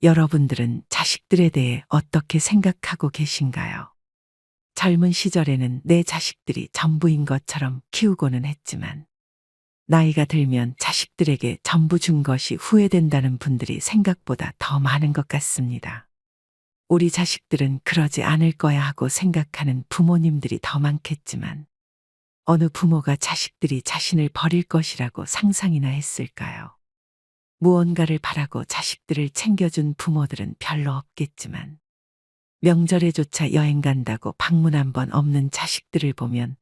여러분들은 자식들에 대해 어떻게 생각하고 계신가요? 젊은 시절에는 내 자식들이 전부인 것처럼 키우고는 했지만, 나이가 들면 자식들에게 전부 준 것이 후회된다는 분들이 생각보다 더 많은 것 같습니다. 우리 자식들은 그러지 않을 거야 하고 생각하는 부모님들이 더 많겠지만, 어느 부모가 자식들이 자신을 버릴 것이라고 상상이나 했을까요? 무언가를 바라고 자식들을 챙겨준 부모들은 별로 없겠지만, 명절에조차 여행 간다고 방문 한 번 없는 자식들을 보면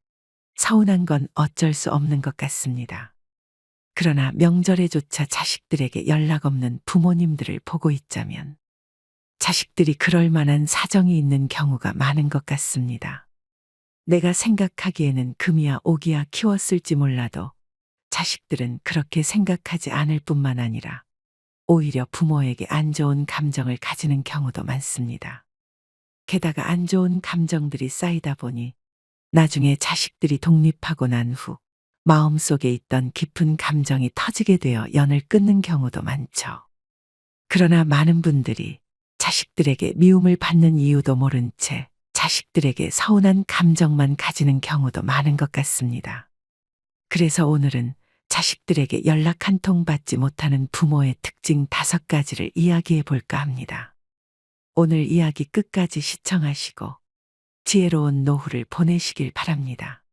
서운한 건 어쩔 수 없는 것 같습니다. 그러나 명절에조차 자식들에게 연락 없는 부모님들을 보고 있자면 자식들이 그럴 만한 사정이 있는 경우가 많은 것 같습니다. 내가 생각하기에는 금이야 오기야 키웠을지 몰라도 자식들은 그렇게 생각하지 않을 뿐만 아니라 오히려 부모에게 안 좋은 감정을 가지는 경우도 많습니다. 게다가 안 좋은 감정들이 쌓이다 보니 나중에 자식들이 독립하고 난 후 마음속에 있던 깊은 감정이 터지게 되어 연을 끊는 경우도 많죠. 그러나 많은 분들이 자식들에게 미움을 받는 이유도 모른 채 자식들에게 서운한 감정만 가지는 경우도 많은 것 같습니다. 그래서 오늘은 자식들에게 연락 한 통 받지 못하는 부모의 특징 5가지를 이야기해 볼까 합니다. 오늘 이야기 끝까지 시청하시고 지혜로운 노후를 보내시길 바랍니다.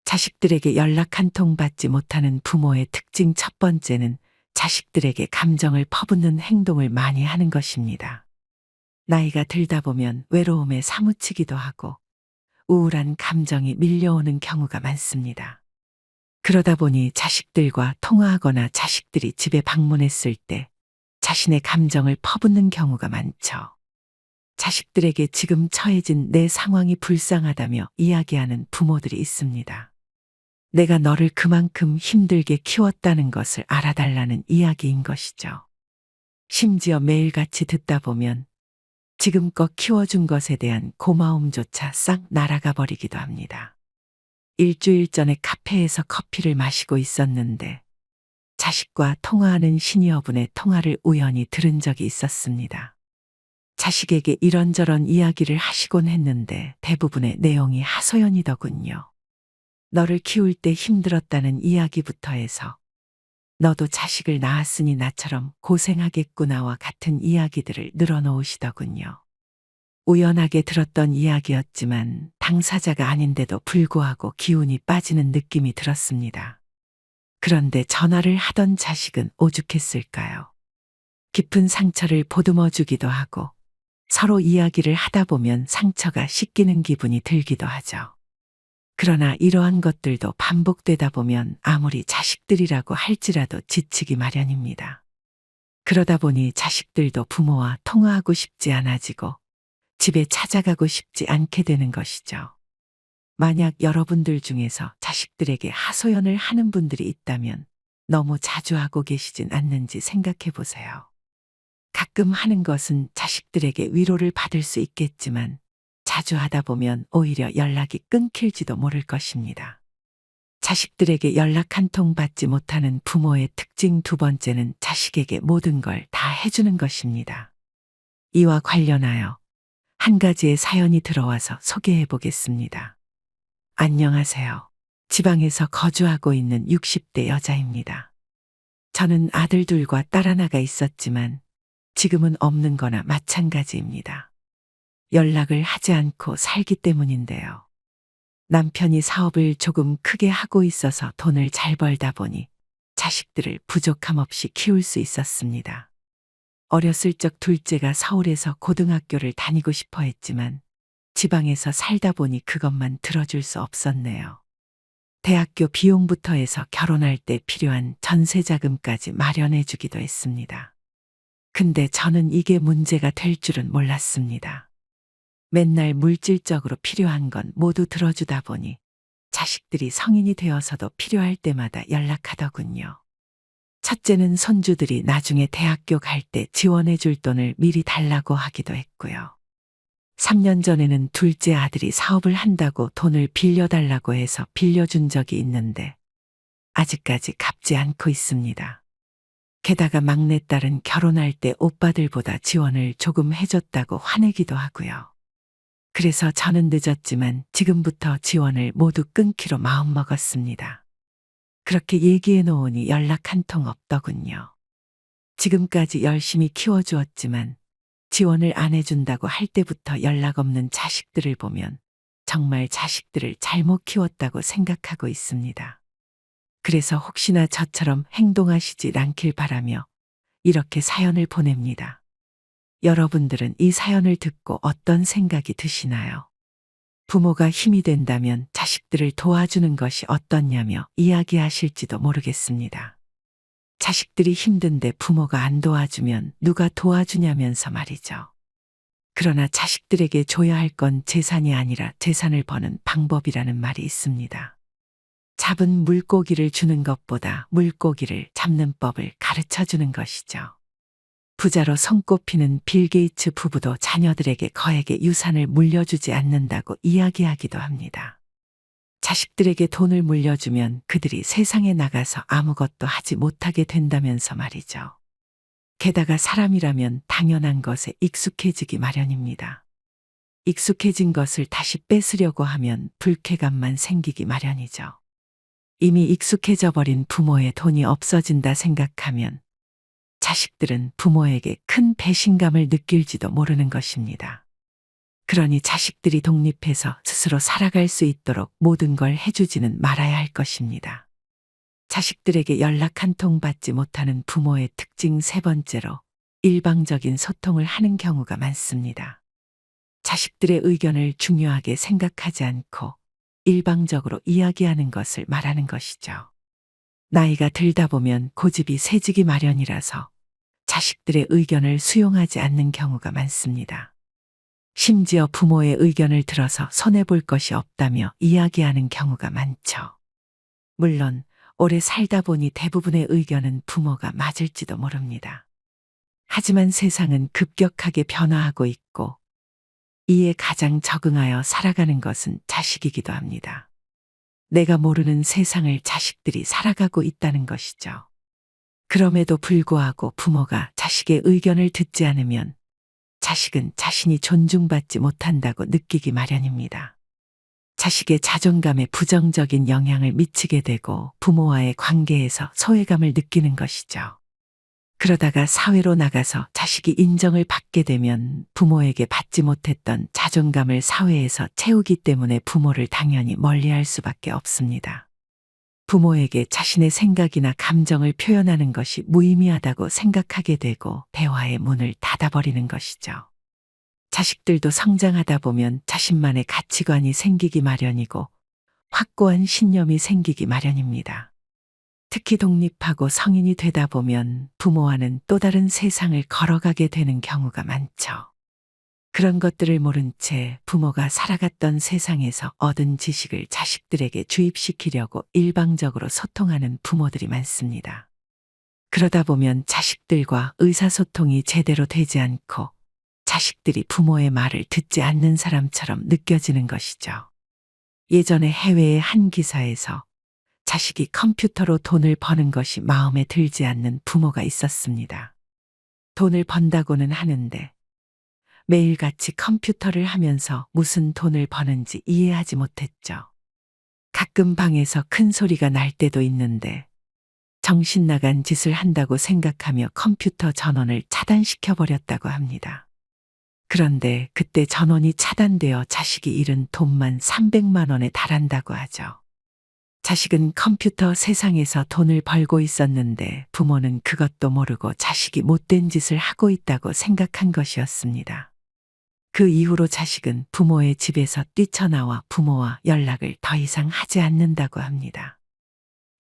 자식들에게 연락 한 통 받지 못하는 부모의 특징 첫 번째는 자식들에게 감정을 퍼붓는 행동을 많이 하는 것입니다. 나이가 들다 보면 외로움에 사무치기도 하고 우울한 감정이 밀려오는 경우가 많습니다. 그러다 보니 자식들과 통화하거나 자식들이 집에 방문했을 때 자신의 감정을 퍼붓는 경우가 많죠. 자식들에게 지금 처해진 내 상황이 불쌍하다며 이야기하는 부모들이 있습니다. 내가 너를 그만큼 힘들게 키웠다는 것을 알아달라는 이야기인 것이죠. 심지어 매일같이 듣다 보면 지금껏 키워준 것에 대한 고마움조차 싹 날아가 버리기도 합니다. 일주일 전에 카페에서 커피를 마시고 있었는데 자식과 통화하는 시니어분의 통화를 우연히 들은 적이 있었습니다. 자식에게 이런저런 이야기를 하시곤 했는데 대부분의 내용이 하소연이더군요. 너를 키울 때 힘들었다는 이야기부터 해서 너도 자식을 낳았으니 나처럼 고생하겠구나와 같은 이야기들을 늘어놓으시더군요. 우연하게 들었던 이야기였지만 당사자가 아닌데도 불구하고 기운이 빠지는 느낌이 들었습니다. 그런데 전화를 하던 자식은 오죽했을까요? 깊은 상처를 보듬어 주기도 하고 서로 이야기를 하다 보면 상처가 씻기는 기분이 들기도 하죠. 그러나 이러한 것들도 반복되다 보면 아무리 자식들이라고 할지라도 지치기 마련입니다. 그러다 보니 자식들도 부모와 통화하고 싶지 않아지고 집에 찾아가고 싶지 않게 되는 것이죠. 만약 여러분들 중에서 자식들에게 하소연을 하는 분들이 있다면 너무 자주 하고 계시진 않는지 생각해 보세요. 가끔 하는 것은 자식들에게 위로를 받을 수 있겠지만 자주 하다 보면 오히려 연락이 끊길지도 모를 것입니다. 자식들에게 연락 한 통 받지 못하는 부모의 특징 2번째는 자식에게 모든 걸 다 해주는 것입니다. 이와 관련하여 한 가지의 사연이 들어와서 소개해 보겠습니다. 안녕하세요. 지방에서 거주하고 있는 60대 여자입니다. 저는 아들 둘과 딸 하나가 있었지만 지금은 없는 거나 마찬가지입니다. 연락을 하지 않고 살기 때문인데요. 남편이 사업을 조금 크게 하고 있어서 돈을 잘 벌다 보니 자식들을 부족함 없이 키울 수 있었습니다. 어렸을 적 둘째가 서울에서 고등학교를 다니고 싶어 했지만 지방에서 살다 보니 그것만 들어줄 수 없었네요. 대학교 비용부터 해서 결혼할 때 필요한 전세 자금까지 마련해 주기도 했습니다. 근데 저는 이게 문제가 될 줄은 몰랐습니다. 맨날 물질적으로 필요한 건 모두 들어주다 보니 자식들이 성인이 되어서도 필요할 때마다 연락하더군요. 첫째는 손주들이 나중에 대학교 갈 때 지원해 줄 돈을 미리 달라고 하기도 했고요. 3년 전에는 둘째 아들이 사업을 한다고 돈을 빌려달라고 해서 빌려준 적이 있는데 아직까지 갚지 않고 있습니다. 게다가 막내딸은 결혼할 때 오빠들보다 지원을 조금 해줬다고 화내기도 하고요. 그래서 저는 늦었지만 지금부터 지원을 모두 끊기로 마음먹었습니다. 그렇게 얘기해 놓으니 연락 한 통 없더군요. 지금까지 열심히 키워주었지만 지원을 안 해준다고 할 때부터 연락 없는 자식들을 보면 정말 자식들을 잘못 키웠다고 생각하고 있습니다. 그래서 혹시나 저처럼 행동하시지 않길 바라며 이렇게 사연을 보냅니다. 여러분들은 이 사연을 듣고 어떤 생각이 드시나요? 부모가 힘이 된다면 자식들을 도와주는 것이 어떻냐며 이야기하실지도 모르겠습니다. 자식들이 힘든데 부모가 안 도와주면 누가 도와주냐면서 말이죠. 그러나 자식들에게 줘야 할 건 재산이 아니라 재산을 버는 방법이라는 말이 있습니다. 잡은 물고기를 주는 것보다 물고기를 잡는 법을 가르쳐 주는 것이죠. 부자로 손꼽히는 빌 게이츠 부부도 자녀들에게 거액의 유산을 물려주지 않는다고 이야기하기도 합니다. 자식들에게 돈을 물려주면 그들이 세상에 나가서 아무것도 하지 못하게 된다면서 말이죠. 게다가 사람이라면 당연한 것에 익숙해지기 마련입니다. 익숙해진 것을 다시 뺏으려고 하면 불쾌감만 생기기 마련이죠. 이미 익숙해져 버린 부모의 돈이 없어진다 생각하면 자식들은 부모에게 큰 배신감을 느낄지도 모르는 것입니다. 그러니 자식들이 독립해서 스스로 살아갈 수 있도록 모든 걸 해주지는 말아야 할 것입니다. 자식들에게 연락 한 통 받지 못하는 부모의 특징 세 번째로 일방적인 소통을 하는 경우가 많습니다. 자식들의 의견을 중요하게 생각하지 않고 일방적으로 이야기하는 것을 말하는 것이죠. 나이가 들다 보면 고집이 세지기 마련이라서 자식들의 의견을 수용하지 않는 경우가 많습니다. 심지어 부모의 의견을 들어서 손해볼 것이 없다며 이야기하는 경우가 많죠. 물론 오래 살다 보니 대부분의 의견은 부모가 맞을지도 모릅니다. 하지만 세상은 급격하게 변화하고 있고 이에 가장 적응하여 살아가는 것은 자식이기도 합니다. 내가 모르는 세상을 자식들이 살아가고 있다는 것이죠. 그럼에도 불구하고 부모가 자식의 의견을 듣지 않으면 자식은 자신이 존중받지 못한다고 느끼기 마련입니다. 자식의 자존감에 부정적인 영향을 미치게 되고 부모와의 관계에서 소외감을 느끼는 것이죠. 그러다가 사회로 나가서 자식이 인정을 받게 되면 부모에게 받지 못했던 자존감을 사회에서 채우기 때문에 부모를 당연히 멀리할 수밖에 없습니다. 부모에게 자신의 생각이나 감정을 표현하는 것이 무의미하다고 생각하게 되고 대화의 문을 닫아버리는 것이죠. 자식들도 성장하다 보면 자신만의 가치관이 생기기 마련이고 확고한 신념이 생기기 마련입니다. 특히 독립하고 성인이 되다 보면 부모와는 또 다른 세상을 걸어가게 되는 경우가 많죠. 그런 것들을 모른 채 부모가 살아갔던 세상에서 얻은 지식을 자식들에게 주입시키려고 일방적으로 소통하는 부모들이 많습니다. 그러다 보면 자식들과 의사소통이 제대로 되지 않고 자식들이 부모의 말을 듣지 않는 사람처럼 느껴지는 것이죠. 예전에 해외의 한 기사에서 자식이 컴퓨터로 돈을 버는 것이 마음에 들지 않는 부모가 있었습니다. 돈을 번다고는 하는데 매일같이 컴퓨터를 하면서 무슨 돈을 버는지 이해하지 못했죠. 가끔 방에서 큰 소리가 날 때도 있는데 정신 나간 짓을 한다고 생각하며 컴퓨터 전원을 차단시켜버렸다고 합니다. 그런데 그때 전원이 차단되어 자식이 잃은 돈만 300만 원에 달한다고 하죠. 자식은 컴퓨터 세상에서 돈을 벌고 있었는데 부모는 그것도 모르고 자식이 못된 짓을 하고 있다고 생각한 것이었습니다. 그 이후로 자식은 부모의 집에서 뛰쳐나와 부모와 연락을 더 이상 하지 않는다고 합니다.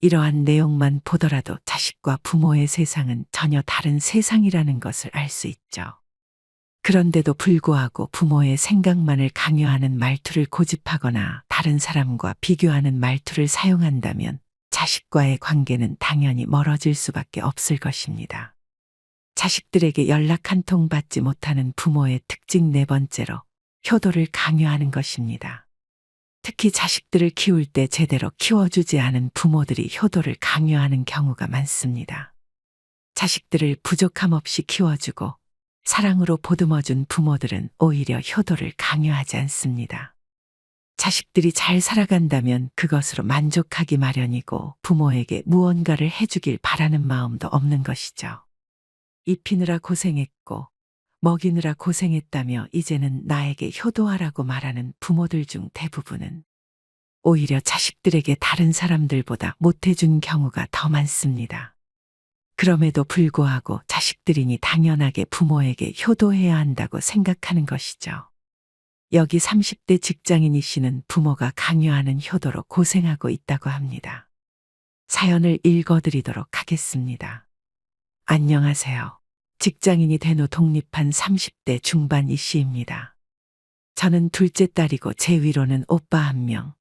이러한 내용만 보더라도 자식과 부모의 세상은 전혀 다른 세상이라는 것을 알 수 있죠. 그런데도 불구하고 부모의 생각만을 강요하는 말투를 고집하거나 다른 사람과 비교하는 말투를 사용한다면 자식과의 관계는 당연히 멀어질 수밖에 없을 것입니다. 자식들에게 연락 한 통 받지 못하는 부모의 특징 네 번째로 효도를 강요하는 것입니다. 특히 자식들을 키울 때 제대로 키워주지 않은 부모들이 효도를 강요하는 경우가 많습니다. 자식들을 부족함 없이 키워주고 사랑으로 보듬어준 부모들은 오히려 효도를 강요하지 않습니다. 자식들이 잘 살아간다면 그것으로 만족하기 마련이고 부모에게 무언가를 해주길 바라는 마음도 없는 것이죠. 입히느라 고생했고 먹이느라 고생했다며 이제는 나에게 효도하라고 말하는 부모들 중 대부분은 오히려 자식들에게 다른 사람들보다 못해준 경우가 더 많습니다. 그럼에도 불구하고 자식들이니 당연하게 부모에게 효도해야 한다고 생각하는 것이죠. 여기 30대 직장인이 씨는 부모가 강요하는 효도로 고생하고 있다고 합니다. 사연을 읽어드리도록 하겠습니다. 안녕하세요. 직장인이 된 후 독립한 30대 중반 이 씨입니다. 저는 둘째 딸이고 제 위로는 오빠 1명,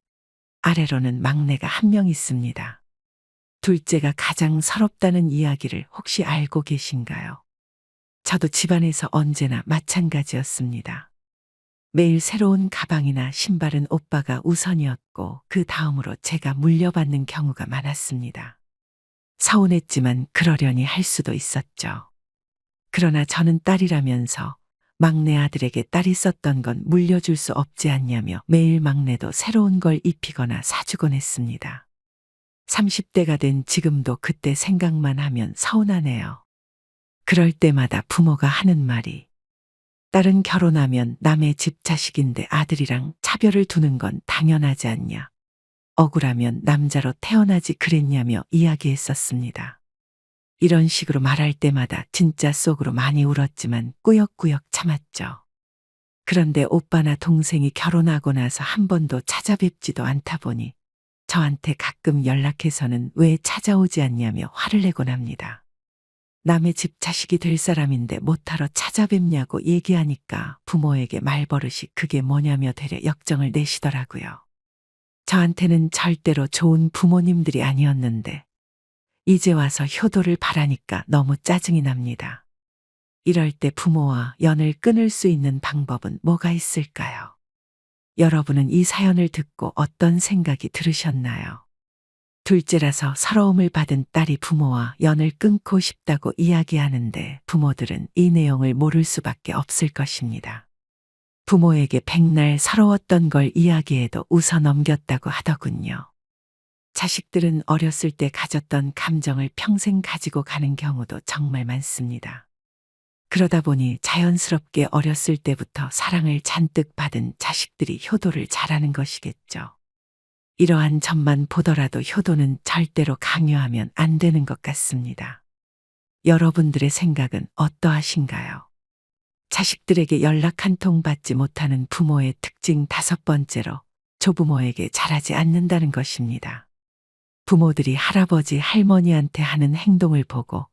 아래로는 막내가 1명 있습니다. 둘째가 가장 서럽다는 이야기를 혹시 알고 계신가요? 저도 집안에서 언제나 마찬가지였습니다. 매일 새로운 가방이나 신발은 오빠가 우선이었고 그 다음으로 제가 물려받는 경우가 많았습니다. 서운했지만 그러려니 할 수도 있었죠. 그러나 저는 딸이라면서 막내 아들에게 딸이 썼던 건 물려줄 수 없지 않냐며 매일 막내도 새로운 걸 입히거나 사주곤 했습니다. 30대가 된 지금도 그때 생각만 하면 서운하네요. 그럴 때마다 부모가 하는 말이 딸은 결혼하면 남의 집 자식인데 아들이랑 차별을 두는 건 당연하지 않냐. 억울하면 남자로 태어나지 그랬냐며 이야기했었습니다. 이런 식으로 말할 때마다 진짜 속으로 많이 울었지만 꾸역꾸역 참았죠. 그런데 오빠나 동생이 결혼하고 나서 한 번도 찾아뵙지도 않다 보니 저한테 가끔 연락해서는 왜 찾아오지 않냐며 화를 내곤 합니다. 남의 집 자식이 될 사람인데 못하러 찾아뵙냐고 얘기하니까 부모에게 말버릇이 그게 뭐냐며 되려 역정을 내시더라고요. 저한테는 절대로 좋은 부모님들이 아니었는데 이제 와서 효도를 바라니까 너무 짜증이 납니다. 이럴 때 부모와 연을 끊을 수 있는 방법은 뭐가 있을까요? 여러분은 이 사연을 듣고 어떤 생각이 들으셨나요? 둘째라서 서러움을 받은 딸이 부모와 연을 끊고 싶다고 이야기하는데 부모들은 이 내용을 모를 수밖에 없을 것입니다. 부모에게 백날 서러웠던 걸 이야기해도 웃어 넘겼다고 하더군요. 자식들은 어렸을 때 가졌던 감정을 평생 가지고 가는 경우도 정말 많습니다. 그러다 보니 자연스럽게 어렸을 때부터 사랑을 잔뜩 받은 자식들이 효도를 잘하는 것이겠죠. 이러한 점만 보더라도 효도는 절대로 강요하면 안 되는 것 같습니다. 여러분들의 생각은 어떠하신가요? 자식들에게 연락 한 통 받지 못하는 부모의 특징 5번째로 조부모에게 잘하지 않는다는 것입니다. 부모들이 할아버지, 할머니한테 하는 행동을 보고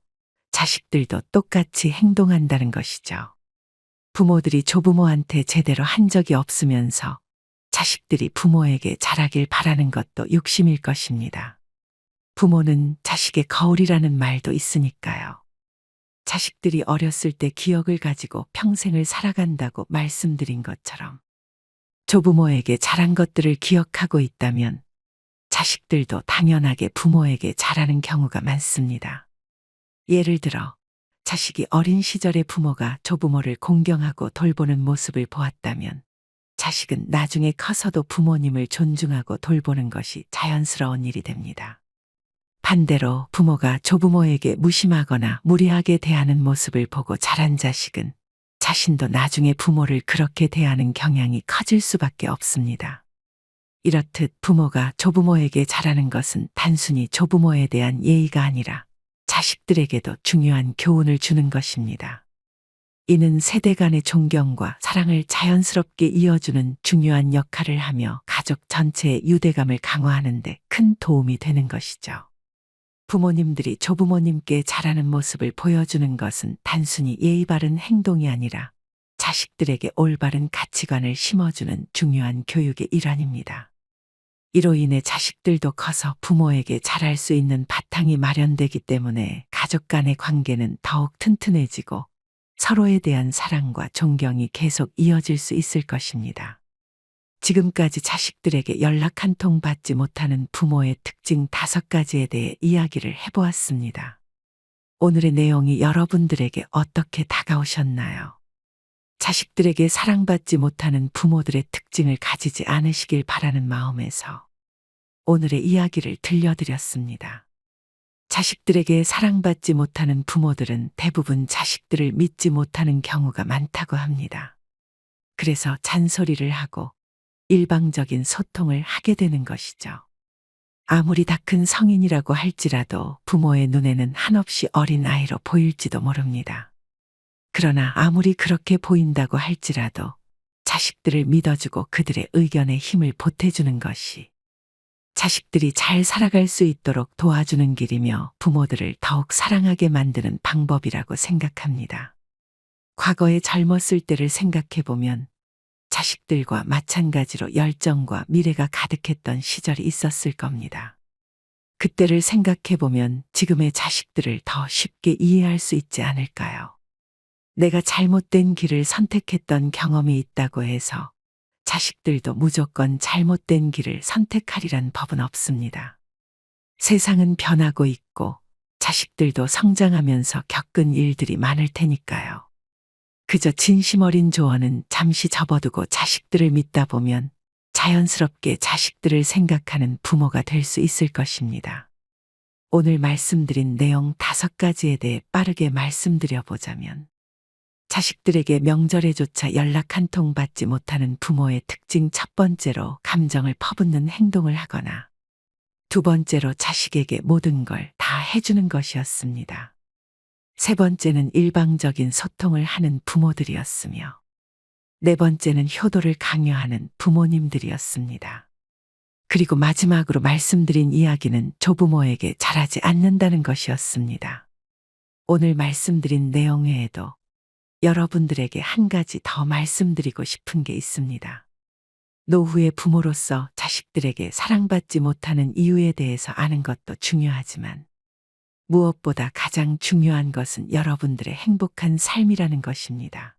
자식들도 똑같이 행동한다는 것이죠. 부모들이 조부모한테 제대로 한 적이 없으면서 자식들이 부모에게 잘하길 바라는 것도 욕심일 것입니다. 부모는 자식의 거울이라는 말도 있으니까요. 자식들이 어렸을 때 기억을 가지고 평생을 살아간다고 말씀드린 것처럼 조부모에게 잘한 것들을 기억하고 있다면 자식들도 당연하게 부모에게 잘하는 경우가 많습니다. 예를 들어 자식이 어린 시절에 부모가 조부모를 공경하고 돌보는 모습을 보았다면 자식은 나중에 커서도 부모님을 존중하고 돌보는 것이 자연스러운 일이 됩니다. 반대로 부모가 조부모에게 무심하거나 무례하게 대하는 모습을 보고 자란 자식은 자신도 나중에 부모를 그렇게 대하는 경향이 커질 수밖에 없습니다. 이렇듯 부모가 조부모에게 잘하는 것은 단순히 조부모에 대한 예의가 아니라 자식들에게도 중요한 교훈을 주는 것입니다. 이는 세대 간의 존경과 사랑을 자연스럽게 이어주는 중요한 역할을 하며 가족 전체의 유대감을 강화하는 데 큰 도움이 되는 것이죠. 부모님들이 조부모님께 잘하는 모습을 보여주는 것은 단순히 예의 바른 행동이 아니라 자식들에게 올바른 가치관을 심어주는 중요한 교육의 일환입니다. 이로 인해 자식들도 커서 부모에게 잘할 수 있는 바탕이 마련되기 때문에 가족 간의 관계는 더욱 튼튼해지고 서로에 대한 사랑과 존경이 계속 이어질 수 있을 것입니다. 지금까지 자식들에게 연락 한 통 받지 못하는 부모의 특징 5가지에 대해 이야기를 해보았습니다. 오늘의 내용이 여러분들에게 어떻게 다가오셨나요? 자식들에게 사랑받지 못하는 부모들의 특징을 가지지 않으시길 바라는 마음에서 오늘의 이야기를 들려드렸습니다. 자식들에게 사랑받지 못하는 부모들은 대부분 자식들을 믿지 못하는 경우가 많다고 합니다. 그래서 잔소리를 하고 일방적인 소통을 하게 되는 것이죠. 아무리 다 큰 성인이라고 할지라도 부모의 눈에는 한없이 어린 아이로 보일지도 모릅니다. 그러나 아무리 그렇게 보인다고 할지라도 자식들을 믿어주고 그들의 의견에 힘을 보태주는 것이 자식들이 잘 살아갈 수 있도록 도와주는 길이며 부모들을 더욱 사랑하게 만드는 방법이라고 생각합니다. 과거의 젊었을 때를 생각해보면 자식들과 마찬가지로 열정과 미래가 가득했던 시절이 있었을 겁니다. 그때를 생각해보면 지금의 자식들을 더 쉽게 이해할 수 있지 않을까요? 내가 잘못된 길을 선택했던 경험이 있다고 해서 자식들도 무조건 잘못된 길을 선택하리란 법은 없습니다. 세상은 변하고 있고 자식들도 성장하면서 겪은 일들이 많을 테니까요. 그저 진심 어린 조언은 잠시 접어두고 자식들을 믿다 보면 자연스럽게 자식들을 생각하는 부모가 될 수 있을 것입니다. 오늘 말씀드린 내용 5가지에 대해 빠르게 말씀드려 보자면, 자식들에게 명절에조차 연락 한 통 받지 못하는 부모의 특징, 첫 번째로 감정을 퍼붓는 행동을 하거나 두 번째로 자식에게 모든 걸 다 해주는 것이었습니다. 세 번째는 일방적인 소통을 하는 부모들이었으며 네 번째는 효도를 강요하는 부모님들이었습니다. 그리고 마지막으로 말씀드린 이야기는 조부모에게 잘하지 않는다는 것이었습니다. 오늘 말씀드린 내용 외에도 여러분들에게 한 가지 더 말씀드리고 싶은 게 있습니다. 노후의 부모로서 자식들에게 사랑받지 못하는 이유에 대해서 아는 것도 중요하지만 무엇보다 가장 중요한 것은 여러분들의 행복한 삶이라는 것입니다.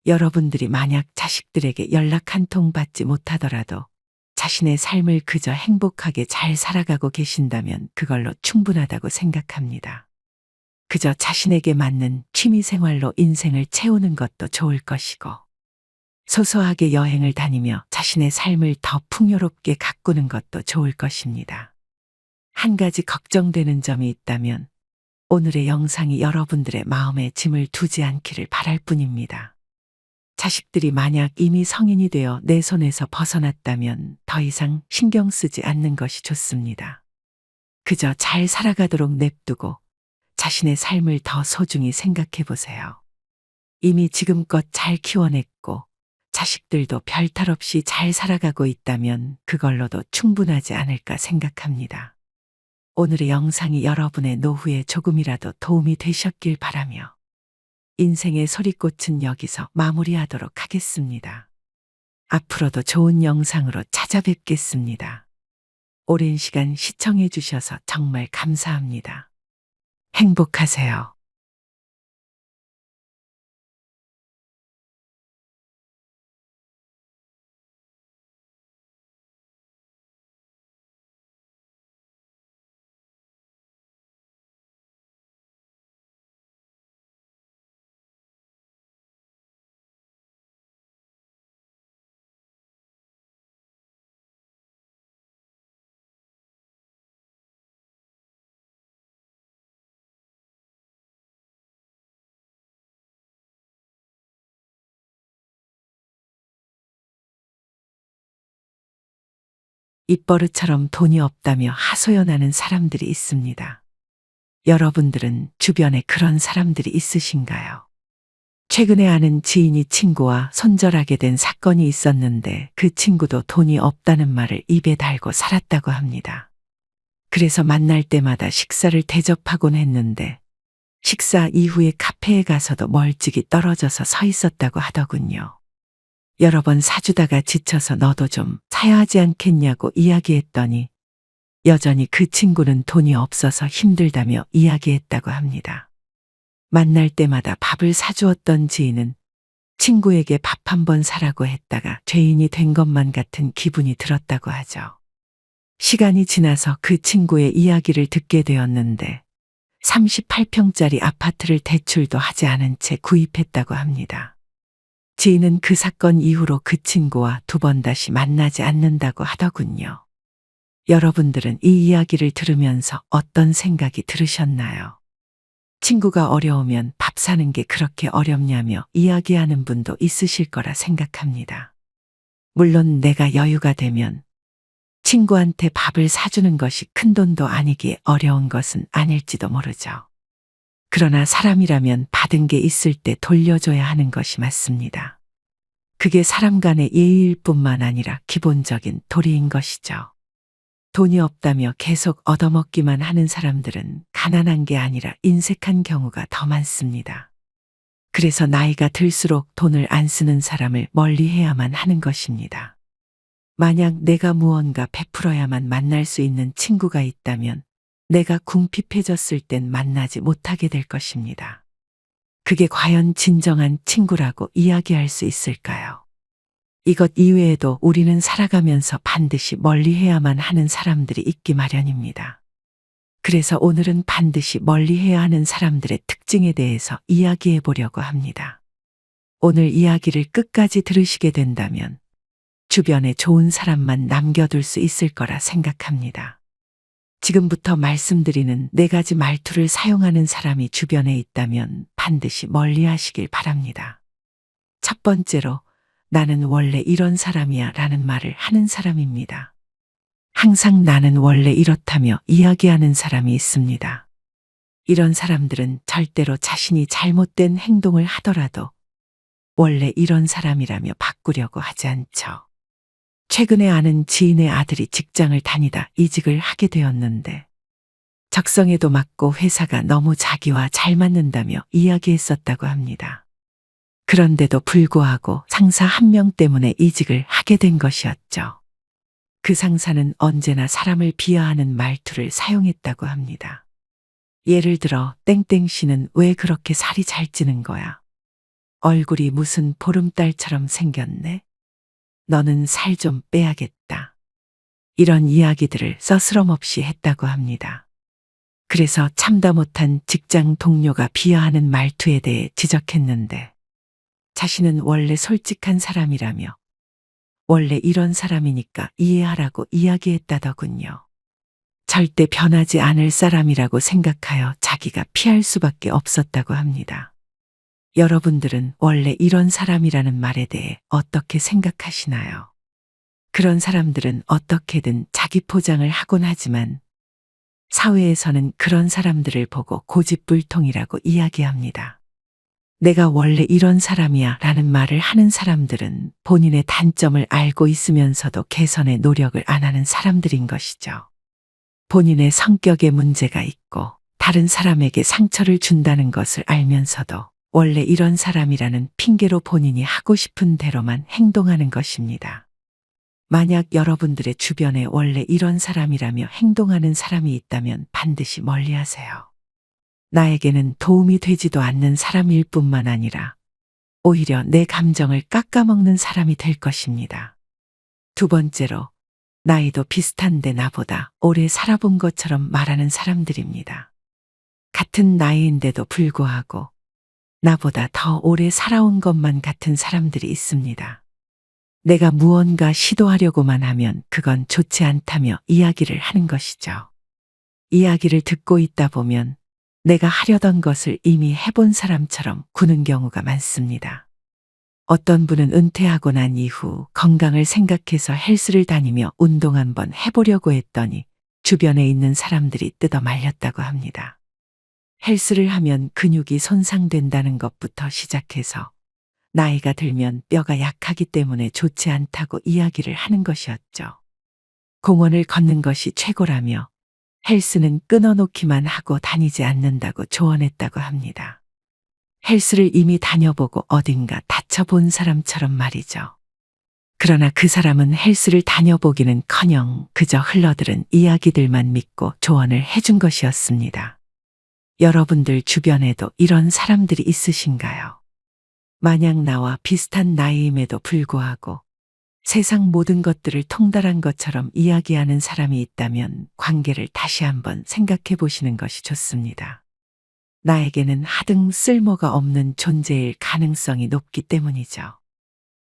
여러분들이 만약 자식들에게 연락 한 통 받지 못하더라도 자신의 삶을 그저 행복하게 잘 살아가고 계신다면 그걸로 충분하다고 생각합니다. 그저 자신에게 맞는 취미생활로 인생을 채우는 것도 좋을 것이고, 소소하게 여행을 다니며 자신의 삶을 더 풍요롭게 가꾸는 것도 좋을 것입니다. 한 가지 걱정되는 점이 있다면 오늘의 영상이 여러분들의 마음에 짐을 두지 않기를 바랄 뿐입니다. 자식들이 만약 이미 성인이 되어 내 손에서 벗어났다면 더 이상 신경 쓰지 않는 것이 좋습니다. 그저 잘 살아가도록 냅두고 자신의 삶을 더 소중히 생각해 보세요. 이미 지금껏 잘 키워냈고 자식들도 별탈 없이 잘 살아가고 있다면 그걸로도 충분하지 않을까 생각합니다. 오늘의 영상이 여러분의 노후에 조금이라도 도움이 되셨길 바라며 인생의 소리꽃은 여기서 마무리하도록 하겠습니다. 앞으로도 좋은 영상으로 찾아뵙겠습니다. 오랜 시간 시청해 주셔서 정말 감사합니다. 행복하세요. 입버릇처럼 돈이 없다며 하소연하는 사람들이 있습니다. 여러분들은 주변에 그런 사람들이 있으신가요? 최근에 아는 지인이 친구와 손절하게 된 사건이 있었는데 그 친구도 돈이 없다는 말을 입에 달고 살았다고 합니다. 그래서 만날 때마다 식사를 대접하곤 했는데 식사 이후에 카페에 가서도 멀찍이 떨어져서 서 있었다고 하더군요. 여러 번 사주다가 지쳐서 너도 좀 사야 하지 않겠냐고 이야기했더니 여전히 그 친구는 돈이 없어서 힘들다며 이야기했다고 합니다. 만날 때마다 밥을 사주었던 지인은 친구에게 밥 한 번 사라고 했다가 죄인이 된 것만 같은 기분이 들었다고 하죠. 시간이 지나서 그 친구의 이야기를 듣게 되었는데 38평짜리 아파트를 대출도 하지 않은 채 구입했다고 합니다. 지인은 그 사건 이후로 그 친구와 두 번 다시 만나지 않는다고 하더군요. 여러분들은 이 이야기를 들으면서 어떤 생각이 들으셨나요? 친구가 어려우면 밥 사는 게 그렇게 어렵냐며 이야기하는 분도 있으실 거라 생각합니다. 물론 내가 여유가 되면 친구한테 밥을 사주는 것이 큰 돈도 아니기에 어려운 것은 아닐지도 모르죠. 그러나 사람이라면 받은 게 있을 때 돌려줘야 하는 것이 맞습니다. 그게 사람 간의 예의일 뿐만 아니라 기본적인 도리인 것이죠. 돈이 없다며 계속 얻어먹기만 하는 사람들은 가난한 게 아니라 인색한 경우가 더 많습니다. 그래서 나이가 들수록 돈을 안 쓰는 사람을 멀리해야만 하는 것입니다. 만약 내가 무언가 베풀어야만 만날 수 있는 친구가 있다면 내가 궁핍해졌을 땐 만나지 못하게 될 것입니다. 그게 과연 진정한 친구라고 이야기할 수 있을까요? 이것 이외에도 우리는 살아가면서 반드시 멀리해야만 하는 사람들이 있기 마련입니다. 그래서 오늘은 반드시 멀리해야 하는 사람들의 특징에 대해서 이야기해 보려고 합니다. 오늘 이야기를 끝까지 들으시게 된다면 주변에 좋은 사람만 남겨둘 수 있을 거라 생각합니다. 지금부터 말씀드리는 4가지 말투를 사용하는 사람이 주변에 있다면 반드시 멀리하시길 바랍니다. 첫 번째로 나는 원래 이런 사람이야 라는 말을 하는 사람입니다. 항상 나는 원래 이렇다며 이야기하는 사람이 있습니다. 이런 사람들은 절대로 자신이 잘못된 행동을 하더라도 원래 이런 사람이라며 바꾸려고 하지 않죠. 최근에 아는 지인의 아들이 직장을 다니다 이직을 하게 되었는데 적성에도 맞고 회사가 너무 자기와 잘 맞는다며 이야기했었다고 합니다. 그런데도 불구하고 상사 한 명 때문에 이직을 하게 된 것이었죠. 그 상사는 언제나 사람을 비하하는 말투를 사용했다고 합니다. 예를 들어 땡땡 씨는 왜 그렇게 살이 잘 찌는 거야? 얼굴이 무슨 보름달처럼 생겼네? 너는 살 좀 빼야겠다. 이런 이야기들을 서스럼없이 했다고 합니다. 그래서 참다 못한 직장 동료가 비하하는 말투에 대해 지적했는데 자신은 원래 솔직한 사람이라며 원래 이런 사람이니까 이해하라고 이야기했다더군요. 절대 변하지 않을 사람이라고 생각하여 자기가 피할 수밖에 없었다고 합니다. 여러분들은 원래 이런 사람이라는 말에 대해 어떻게 생각하시나요? 그런 사람들은 어떻게든 자기 포장을 하곤 하지만 사회에서는 그런 사람들을 보고 고집불통이라고 이야기합니다. 내가 원래 이런 사람이야 라는 말을 하는 사람들은 본인의 단점을 알고 있으면서도 개선의 노력을 안 하는 사람들인 것이죠. 본인의 성격에 문제가 있고 다른 사람에게 상처를 준다는 것을 알면서도 원래 이런 사람이라는 핑계로 본인이 하고 싶은 대로만 행동하는 것입니다. 만약 여러분들의 주변에 원래 이런 사람이라며 행동하는 사람이 있다면 반드시 멀리하세요. 나에게는 도움이 되지도 않는 사람일 뿐만 아니라 오히려 내 감정을 깎아먹는 사람이 될 것입니다. 두 번째로 나이도 비슷한데 나보다 오래 살아본 것처럼 말하는 사람들입니다. 같은 나이인데도 불구하고 나보다 더 오래 살아온 것만 같은 사람들이 있습니다. 내가 무언가 시도하려고만 하면 그건 좋지 않다며 이야기를 하는 것이죠. 이야기를 듣고 있다 보면 내가 하려던 것을 이미 해본 사람처럼 구는 경우가 많습니다. 어떤 분은 은퇴하고 난 이후 건강을 생각해서 헬스를 다니며 운동 한번 해보려고 했더니 주변에 있는 사람들이 뜯어 말렸다고 합니다. 헬스를 하면 근육이 손상된다는 것부터 시작해서 나이가 들면 뼈가 약하기 때문에 좋지 않다고 이야기를 하는 것이었죠. 공원을 걷는 것이 최고라며 헬스는 끊어놓기만 하고 다니지 않는다고 조언했다고 합니다. 헬스를 이미 다녀보고 어딘가 다쳐본 사람처럼 말이죠. 그러나 그 사람은 헬스를 다녀보기는커녕 그저 흘러들은 이야기들만 믿고 조언을 해준 것이었습니다. 여러분들 주변에도 이런 사람들이 있으신가요? 만약 나와 비슷한 나이임에도 불구하고 세상 모든 것들을 통달한 것처럼 이야기하는 사람이 있다면 관계를 다시 한번 생각해 보시는 것이 좋습니다. 나에게는 하등 쓸모가 없는 존재일 가능성이 높기 때문이죠.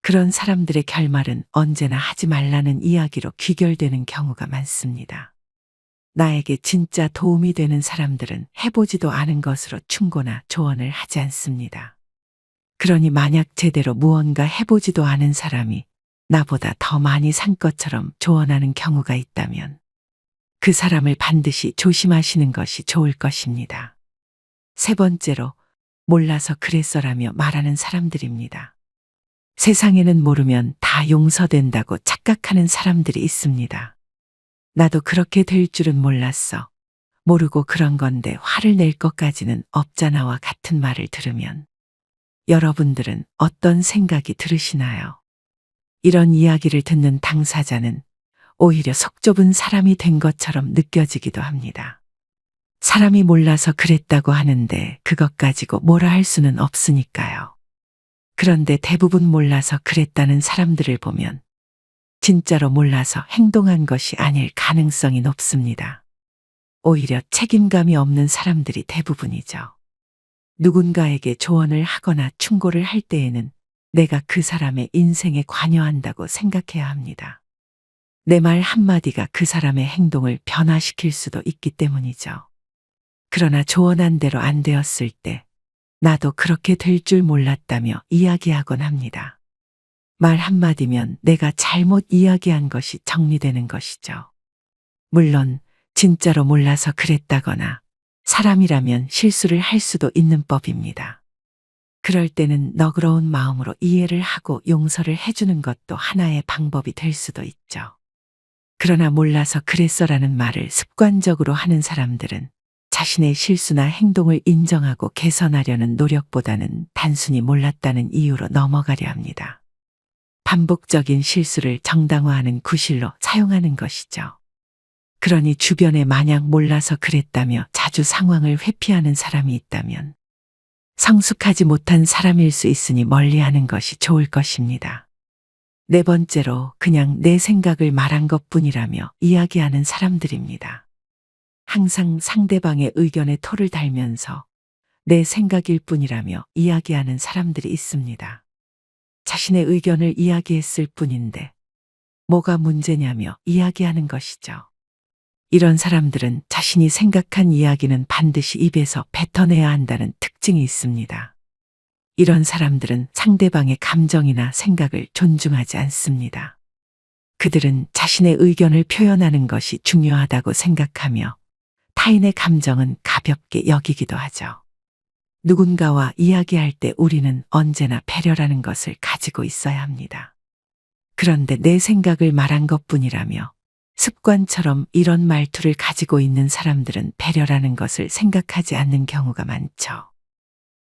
그런 사람들의 결말은 언제나 하지 말라는 이야기로 귀결되는 경우가 많습니다. 나에게 진짜 도움이 되는 사람들은 해보지도 않은 것으로 충고나 조언을 하지 않습니다. 그러니 만약 제대로 무언가 해보지도 않은 사람이 나보다 더 많이 산 것처럼 조언하는 경우가 있다면 그 사람을 반드시 조심하시는 것이 좋을 것입니다. 세 번째로, 몰라서 그랬어라며 말하는 사람들입니다. 세상에는 모르면 다 용서된다고 착각하는 사람들이 있습니다. 나도 그렇게 될 줄은 몰랐어. 모르고 그런 건데 화를 낼 것까지는 없잖아와 같은 말을 들으면 여러분들은 어떤 생각이 들으시나요? 이런 이야기를 듣는 당사자는 오히려 속 좁은 사람이 된 것처럼 느껴지기도 합니다. 사람이 몰라서 그랬다고 하는데 그것 가지고 뭐라 할 수는 없으니까요. 그런데 대부분 몰라서 그랬다는 사람들을 보면 진짜로 몰라서 행동한 것이 아닐 가능성이 높습니다. 오히려 책임감이 없는 사람들이 대부분이죠. 누군가에게 조언을 하거나 충고를 할 때에는 내가 그 사람의 인생에 관여한다고 생각해야 합니다. 내 말 한마디가 그 사람의 행동을 변화시킬 수도 있기 때문이죠. 그러나 조언한 대로 안 되었을 때 나도 그렇게 될 줄 몰랐다며 이야기하곤 합니다. 말 한마디면 내가 잘못 이야기한 것이 정리되는 것이죠. 물론 진짜로 몰라서 그랬다거나 사람이라면 실수를 할 수도 있는 법입니다. 그럴 때는 너그러운 마음으로 이해를 하고 용서를 해주는 것도 하나의 방법이 될 수도 있죠. 그러나 몰라서 그랬어라는 말을 습관적으로 하는 사람들은 자신의 실수나 행동을 인정하고 개선하려는 노력보다는 단순히 몰랐다는 이유로 넘어가려 합니다. 반복적인 실수를 정당화하는 구실로 사용하는 것이죠. 그러니 주변에 만약 몰라서 그랬다며 자주 상황을 회피하는 사람이 있다면 성숙하지 못한 사람일 수 있으니 멀리하는 것이 좋을 것입니다. 네 번째로, 그냥 내 생각을 말한 것뿐이라며 이야기하는 사람들입니다. 항상 상대방의 의견에 토를 달면서 내 생각일 뿐이라며 이야기하는 사람들이 있습니다. 자신의 의견을 이야기했을 뿐인데 뭐가 문제냐며 이야기하는 것이죠. 이런 사람들은 자신이 생각한 이야기는 반드시 입에서 뱉어내야 한다는 특징이 있습니다. 이런 사람들은 상대방의 감정이나 생각을 존중하지 않습니다. 그들은 자신의 의견을 표현하는 것이 중요하다고 생각하며 타인의 감정은 가볍게 여기기도 하죠. 누군가와 이야기할 때 우리는 언제나 배려라는 것을 가지고 있어야 합니다. 그런데 내 생각을 말한 것뿐이라며 습관처럼 이런 말투를 가지고 있는 사람들은 배려라는 것을 생각하지 않는 경우가 많죠.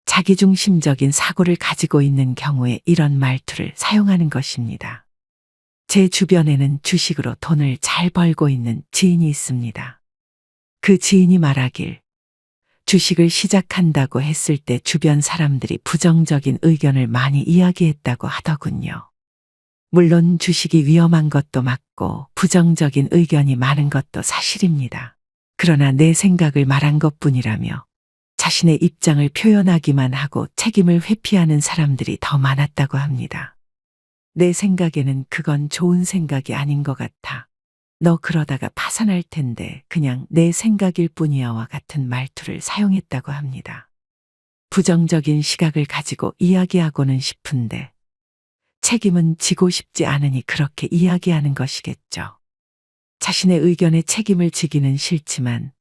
자기중심적인 사고를 가지고 있는 경우에 이런 말투를 사용하는 것입니다. 제 주변에는 주식으로 돈을 잘 벌고 있는 지인이 있습니다. 그 지인이 말하길, 주식을 시작한다고 했을 때 주변 사람들이 부정적인 의견을 많이 이야기했다고 하더군요. 물론 주식이 위험한 것도 맞고 부정적인 의견이 많은 것도 사실입니다. 그러나 내 생각을 말한 것뿐이라며 자신의 입장을 표현하기만 하고 책임을 회피하는 사람들이 더 많았다고 합니다. 내 생각에는 그건 좋은 생각이 아닌 것 같아. 너 그러다가 파산할 텐데 그냥 내 생각일 뿐이야와 같은 말투를 사용했다고 합니다. 부정적인 시각을 가지고 이야기하고는 싶은데 책임은 지고 싶지 않으니 그렇게 이야기하는 것이겠죠. 자신의 의견에 책임을 지기는 싫지만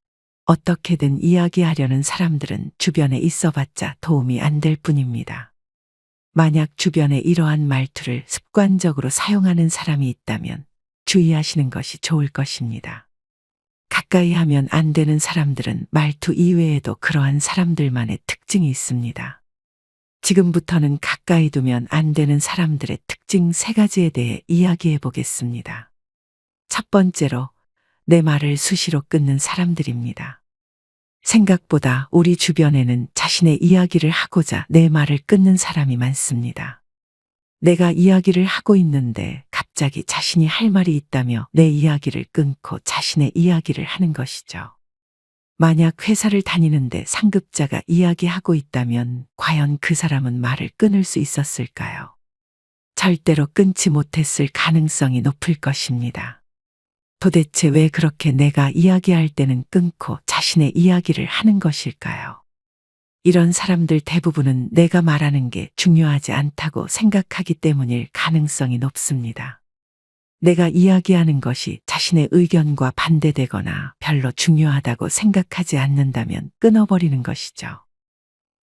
어떻게든 이야기하려는 사람들은 주변에 있어봤자 도움이 안 될 뿐입니다. 만약 주변에 이러한 말투를 습관적으로 사용하는 사람이 있다면 주의하시는 것이 좋을 것입니다. 가까이 하면 안 되는 사람들은 말투 이외에도 그러한 사람들만의 특징이 있습니다. 지금부터는 가까이 두면 안 되는 사람들의 특징 3가지에 대해 이야기해 보겠습니다. 첫 번째로, 내 말을 수시로 끊는 사람들입니다. 생각보다 우리 주변에는 자신의 이야기를 하고자 내 말을 끊는 사람이 많습니다. 내가 이야기를 하고 있는데 갑자기 자신이 할 말이 있다며 내 이야기를 끊고 자신의 이야기를 하는 것이죠. 만약 회사를 다니는데 상급자가 이야기하고 있다면 과연 그 사람은 말을 끊을 수 있었을까요? 절대로 끊지 못했을 가능성이 높을 것입니다. 도대체 왜 그렇게 내가 이야기할 때는 끊고 자신의 이야기를 하는 것일까요? 이런 사람들 대부분은 내가 말하는 게 중요하지 않다고 생각하기 때문일 가능성이 높습니다. 내가 이야기하는 것이 자신의 의견과 반대되거나 별로 중요하다고 생각하지 않는다면 끊어버리는 것이죠.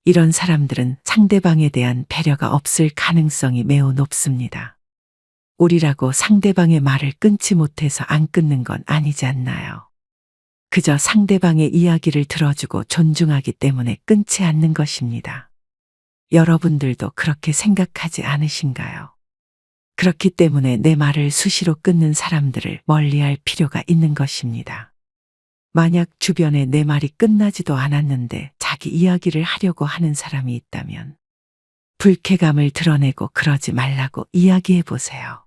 이런 사람들은 상대방에 대한 배려가 없을 가능성이 매우 높습니다. 우리라고 상대방의 말을 끊지 못해서 안 끊는 건 아니지 않나요? 그저 상대방의 이야기를 들어주고 존중하기 때문에 끊지 않는 것입니다. 여러분들도 그렇게 생각하지 않으신가요? 그렇기 때문에 내 말을 수시로 끊는 사람들을 멀리할 필요가 있는 것입니다. 만약 주변에 내 말이 끝나지도 않았는데 자기 이야기를 하려고 하는 사람이 있다면 불쾌감을 드러내고 그러지 말라고 이야기해 보세요.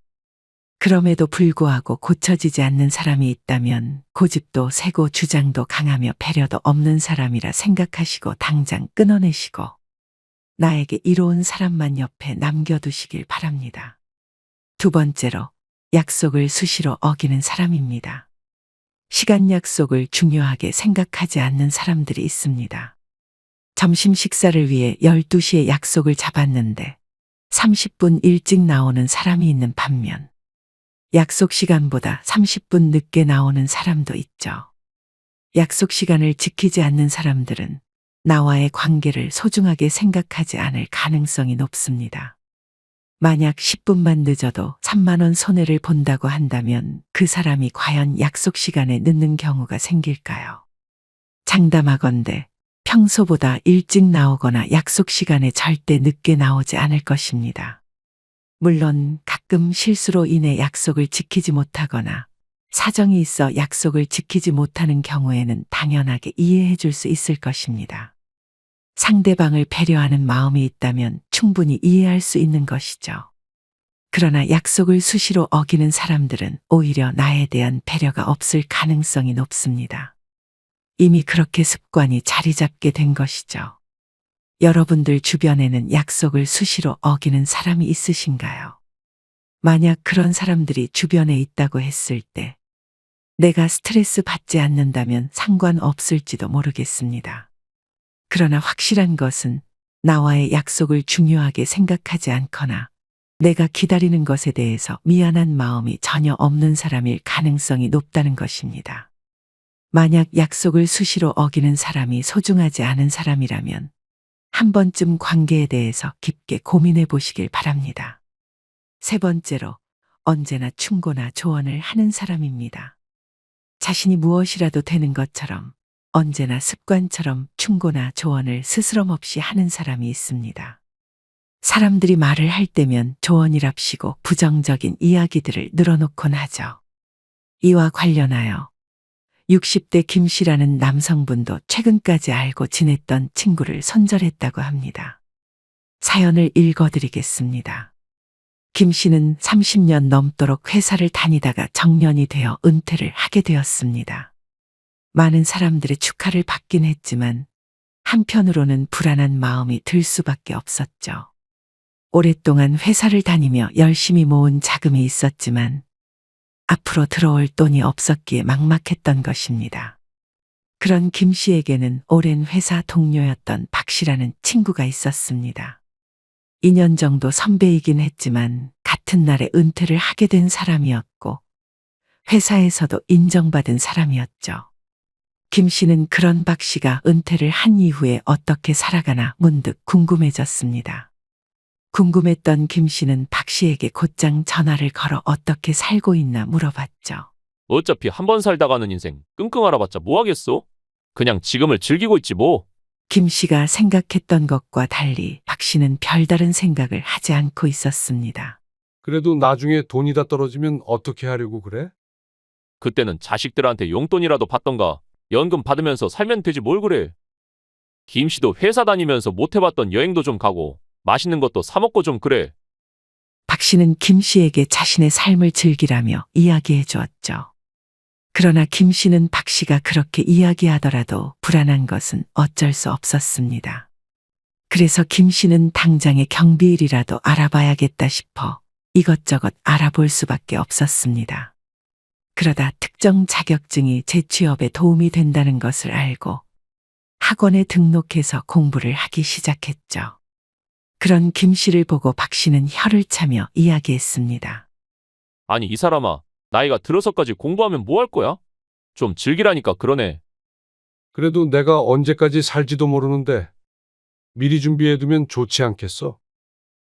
그럼에도 불구하고 고쳐지지 않는 사람이 있다면 고집도 세고 주장도 강하며 배려도 없는 사람이라 생각하시고 당장 끊어내시고 나에게 이로운 사람만 옆에 남겨두시길 바랍니다. 두 번째로, 약속을 수시로 어기는 사람입니다. 시간 약속을 중요하게 생각하지 않는 사람들이 있습니다. 점심 식사를 위해 12시에 약속을 잡았는데 30분 일찍 나오는 사람이 있는 반면 약속 시간보다 30분 늦게 나오는 사람도 있죠. 약속 시간을 지키지 않는 사람들은 나와의 관계를 소중하게 생각하지 않을 가능성이 높습니다. 만약 10분만 늦어도 3만 원 손해를 본다고 한다면 그 사람이 과연 약속 시간에 늦는 경우가 생길까요? 장담하건대 평소보다 일찍 나오거나 약속 시간에 절대 늦게 나오지 않을 것입니다. 물론 가끔 실수로 인해 약속을 지키지 못하거나 사정이 있어 약속을 지키지 못하는 경우에는 당연하게 이해해 줄 수 있을 것입니다. 상대방을 배려하는 마음이 있다면 충분히 이해할 수 있는 것이죠. 그러나 약속을 수시로 어기는 사람들은 오히려 나에 대한 배려가 없을 가능성이 높습니다. 이미 그렇게 습관이 자리 잡게 된 것이죠. 여러분들 주변에는 약속을 수시로 어기는 사람이 있으신가요? 만약 그런 사람들이 주변에 있다고 했을 때 내가 스트레스 받지 않는다면 상관없을지도 모르겠습니다. 그러나 확실한 것은 나와의 약속을 중요하게 생각하지 않거나 내가 기다리는 것에 대해서 미안한 마음이 전혀 없는 사람일 가능성이 높다는 것입니다. 만약 약속을 수시로 어기는 사람이 소중하지 않은 사람이라면 한 번쯤 관계에 대해서 깊게 고민해 보시길 바랍니다. 세 번째로, 언제나 충고나 조언을 하는 사람입니다. 자신이 무엇이라도 되는 것처럼 언제나 습관처럼 충고나 조언을 스스럼없이 하는 사람이 있습니다. 사람들이 말을 할 때면 조언이랍시고 부정적인 이야기들을 늘어놓곤 하죠. 이와 관련하여 60대 김 씨라는 남성분도 최근까지 알고 지냈던 친구를 손절했다고 합니다. 사연을 읽어드리겠습니다. 김 씨는 30년 넘도록 회사를 다니다가 정년이 되어 은퇴를 하게 되었습니다. 많은 사람들의 축하를 받긴 했지만 한편으로는 불안한 마음이 들 수밖에 없었죠. 오랫동안 회사를 다니며 열심히 모은 자금이 있었지만 앞으로 들어올 돈이 없었기에 막막했던 것입니다. 그런 김 씨에게는 오랜 회사 동료였던 박 씨라는 친구가 있었습니다. 2년 정도 선배이긴 했지만 같은 날에 은퇴를 하게 된 사람이었고 회사에서도 인정받은 사람이었죠. 김 씨는 그런 박 씨가 은퇴를 한 이후에 어떻게 살아가나 문득 궁금해졌습니다. 궁금했던 김 씨는 박 씨에게 곧장 전화를 걸어 어떻게 살고 있나 물어봤죠. 어차피 한 번 살다 가는 인생 끙끙 앓아봤자 뭐 하겠소? 그냥 지금을 즐기고 있지 뭐. 김 씨가 생각했던 것과 달리 박 씨는 별다른 생각을 하지 않고 있었습니다. 그래도 나중에 돈이 다 떨어지면 어떻게 하려고 그래? 그때는 자식들한테 용돈이라도 받던가 연금 받으면서 살면 되지 뭘 그래. 김 씨도 회사 다니면서 못 해봤던 여행도 좀 가고 맛있는 것도 사 먹고 좀 그래. 박 씨는 김 씨에게 자신의 삶을 즐기라며 이야기해 주었죠. 그러나 김 씨는 박 씨가 그렇게 이야기하더라도 불안한 것은 어쩔 수 없었습니다. 그래서 김 씨는 당장의 경비일이라도 알아봐야겠다 싶어 이것저것 알아볼 수밖에 없었습니다. 그러다 특정 자격증이 재취업에 도움이 된다는 것을 알고 학원에 등록해서 공부를 하기 시작했죠. 그런 김 씨를 보고 박 씨는 혀를 차며 이야기했습니다. 아니, 이 사람아, 나이가 들어서까지 공부하면 뭐 할 거야? 좀 즐기라니까 그러네. 그래도 내가 언제까지 살지도 모르는데 미리 준비해두면 좋지 않겠어?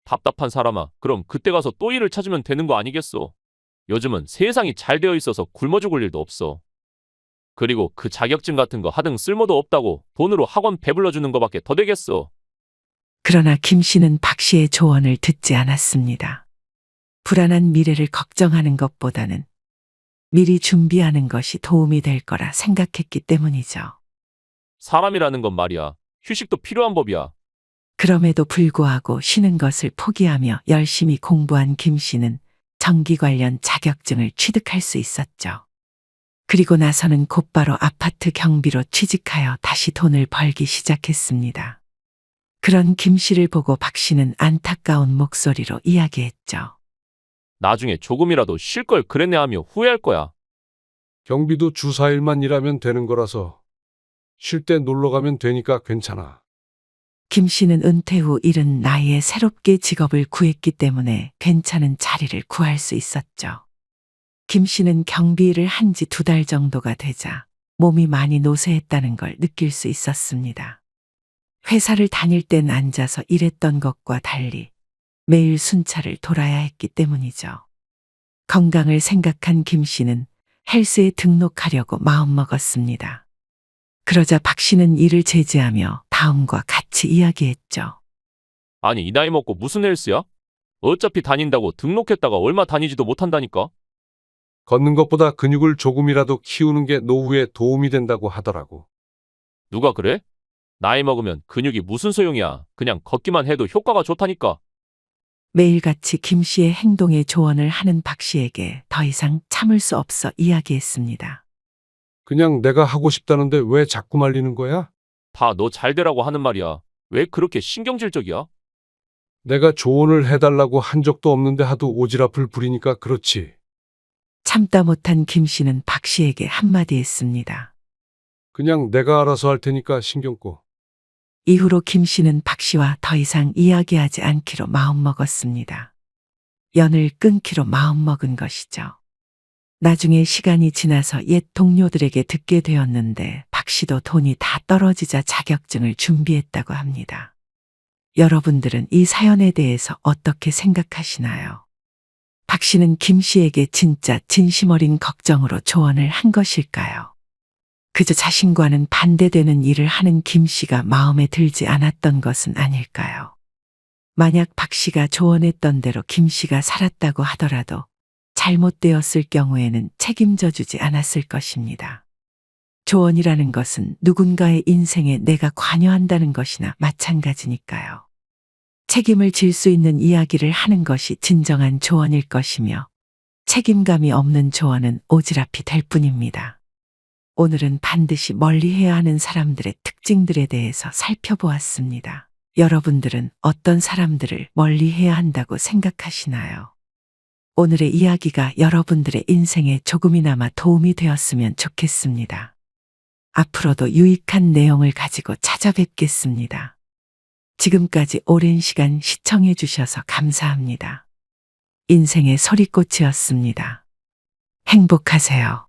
답답한 사람아, 그럼 그때 가서 또 일을 찾으면 되는 거 아니겠어? 요즘은 세상이 잘 되어 있어서 굶어 죽을 일도 없어. 그리고 그 자격증 같은 거 하등 쓸모도 없다고 돈으로 학원 배불러 주는 거밖에 더 되겠어. 그러나 김 씨는 박 씨의 조언을 듣지 않았습니다. 불안한 미래를 걱정하는 것보다는 미리 준비하는 것이 도움이 될 거라 생각했기 때문이죠. 사람이라는 건 말이야, 휴식도 필요한 법이야. 그럼에도 불구하고 쉬는 것을 포기하며 열심히 공부한 김 씨는 전기 관련 자격증을 취득할 수 있었죠. 그리고 나서는 곧바로 아파트 경비로 취직하여 다시 돈을 벌기 시작했습니다. 그런 김 씨를 보고 박 씨는 안타까운 목소리로 이야기했죠. 나중에 조금이라도 쉴 걸 그랬네 하며 후회할 거야. 경비도 주 4일만 일하면 되는 거라서 쉴 때 놀러 가면 되니까 괜찮아. 김 씨는 은퇴 후 이른 나이에 새롭게 직업을 구했기 때문에 괜찮은 자리를 구할 수 있었죠. 김 씨는 경비 일을 한 지 2달 정도가 되자 몸이 많이 노쇠했다는 걸 느낄 수 있었습니다. 회사를 다닐 땐 앉아서 일했던 것과 달리 매일 순찰을 돌아야 했기 때문이죠. 건강을 생각한 김 씨는 헬스에 등록하려고 마음먹었습니다. 그러자 박 씨는 이를 제지하며 다음과 같이 이야기했죠. 아니, 이 나이 먹고 무슨 헬스야? 어차피 다닌다고 등록했다가 얼마 다니지도 못한다니까? 걷는 것보다 근육을 조금이라도 키우는 게 노후에 도움이 된다고 하더라고. 누가 그래? 나이 먹으면 근육이 무슨 소용이야. 그냥 걷기만 해도 효과가 좋다니까. 매일같이 김 씨의 행동에 조언을 하는 박 씨에게 더 이상 참을 수 없어 이야기했습니다. 그냥 내가 하고 싶다는데 왜 자꾸 말리는 거야? 다 너 잘 되라고 하는 말이야. 왜 그렇게 신경질적이야? 내가 조언을 해달라고 한 적도 없는데 하도 오지랖을 부리니까 그렇지. 참다 못한 김 씨는 박 씨에게 한마디 했습니다. 그냥 내가 알아서 할 테니까 신경 꺼. 이후로 김 씨는 박 씨와 더 이상 이야기하지 않기로 마음먹었습니다. 연을 끊기로 마음먹은 것이죠. 나중에 시간이 지나서 옛 동료들에게 듣게 되었는데 박 씨도 돈이 다 떨어지자 자격증을 준비했다고 합니다. 여러분들은 이 사연에 대해서 어떻게 생각하시나요? 박 씨는 김 씨에게 진짜 진심 어린 걱정으로 조언을 한 것일까요? 그저 자신과는 반대되는 일을 하는 김 씨가 마음에 들지 않았던 것은 아닐까요? 만약 박 씨가 조언했던 대로 김 씨가 살았다고 하더라도 잘못되었을 경우에는 책임져 주지 않았을 것입니다. 조언이라는 것은 누군가의 인생에 내가 관여한다는 것이나 마찬가지니까요. 책임을 질 수 있는 이야기를 하는 것이 진정한 조언일 것이며 책임감이 없는 조언은 오지랖이 될 뿐입니다. 오늘은 반드시 멀리해야 하는 사람들의 특징들에 대해서 살펴보았습니다. 여러분들은 어떤 사람들을 멀리해야 한다고 생각하시나요? 오늘의 이야기가 여러분들의 인생에 조금이나마 도움이 되었으면 좋겠습니다. 앞으로도 유익한 내용을 가지고 찾아뵙겠습니다. 지금까지 오랜 시간 시청해 주셔서 감사합니다. 인생의 소리꽃이었습니다. 행복하세요.